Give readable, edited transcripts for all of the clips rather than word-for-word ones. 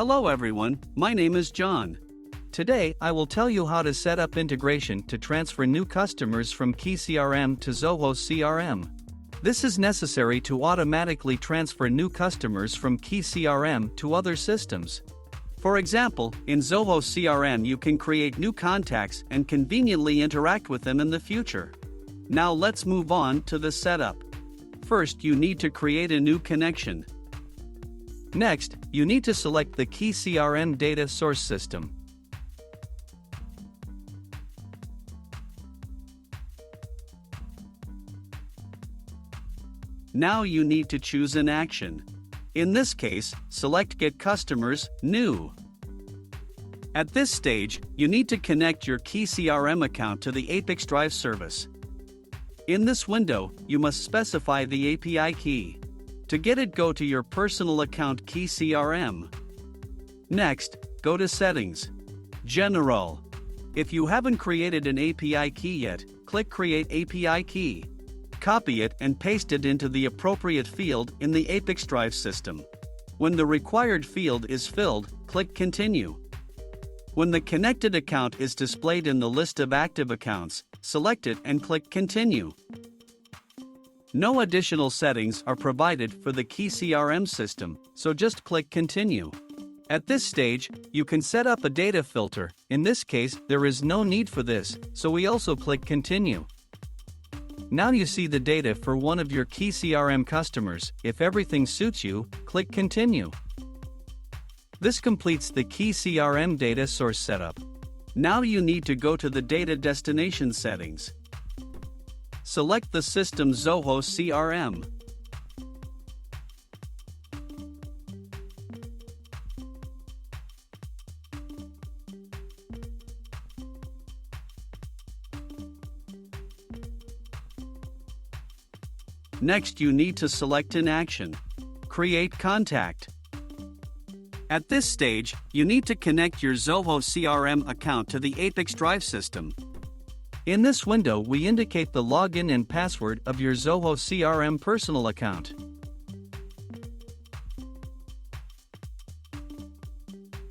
Hello everyone, my name is John. Today I will tell you how to set up integration to transfer new customers from KeyCRM to Zoho CRM. This is necessary to automatically transfer new customers from KeyCRM to other systems. For example, in Zoho CRM you can create new contacts and conveniently interact with them in the future. Now let's move on to the setup. First, you need to create a new connection. Next, you need to select the KeyCRM data source system. Now you need to choose an action. In this case, select Get Customers, New. At this stage, you need to connect your KeyCRM account to the ApiX-Drive service. In this window, you must specify the API key. To get it, go to your personal account KeyCRM. Next, go to Settings. General. If you haven't created an API key yet, click Create API Key. Copy it and paste it into the appropriate field in the ApiX-Drive system. When the required field is filled, click Continue. When the connected account is displayed in the list of active accounts, select it and click Continue. No additional settings are provided for the KeyCRM system, so just click Continue. At this stage, you can set up a data filter. In this case, there is no need for this, so we also click Continue. Now you see the data for one of your KeyCRM customers. If everything suits you, click Continue. This completes the KeyCRM data source setup. Now you need to go to the data destination settings. Select the system Zoho CRM. Next, you need to select an action. Create contact. At this stage, you need to connect your Zoho CRM account to the ApiX-Drive system. In this window, we indicate the login and password of your Zoho CRM personal account.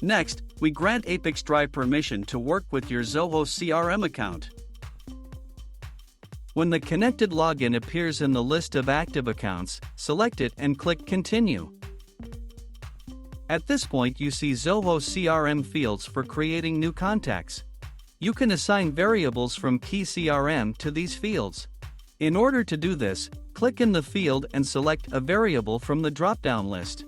Next, we grant ApiX-Drive permission to work with your Zoho CRM account. When the connected login appears in the list of active accounts, select it and click Continue. At this point, you see Zoho CRM fields for creating new contacts. You can assign variables from KeyCRM to these fields. In order to do this, click in the field and select a variable from the drop-down list.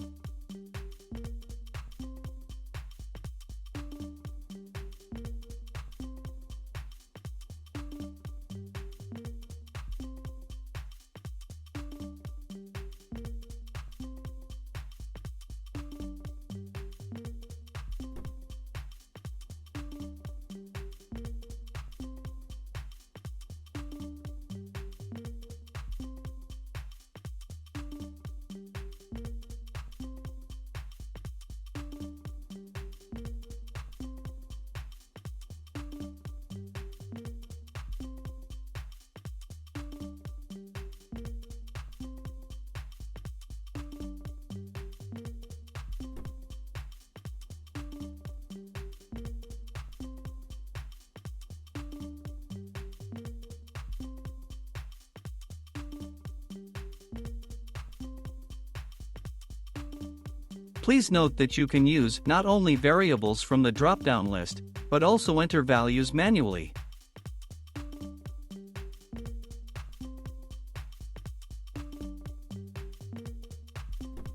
Please note that you can use not only variables from the drop-down list, but also enter values manually.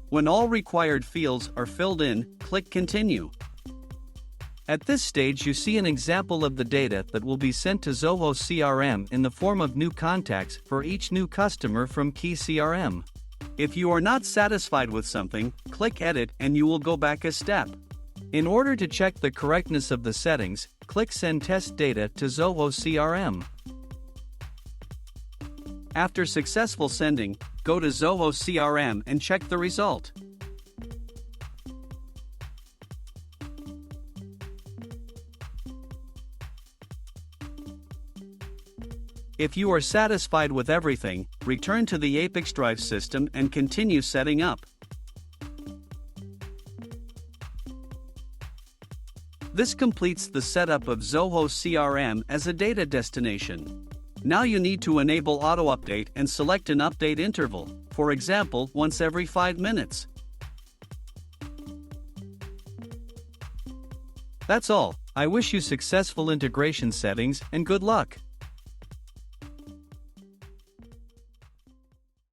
When all required fields are filled in, click Continue. At this stage, you see an example of the data that will be sent to Zoho CRM in the form of new contacts for each new customer from KeyCRM. If you are not satisfied with something, click Edit and you will go back a step. In order to check the correctness of the settings, click Send Test Data to Zoho CRM. After successful sending, go to Zoho CRM and check the result. If you are satisfied with everything, return to the ApiX-Drive system and continue setting up. This completes the setup of Zoho CRM as a data destination. Now you need to enable auto-update and select an update interval, for example, once every 5 minutes. That's all. I wish you successful integration settings and good luck.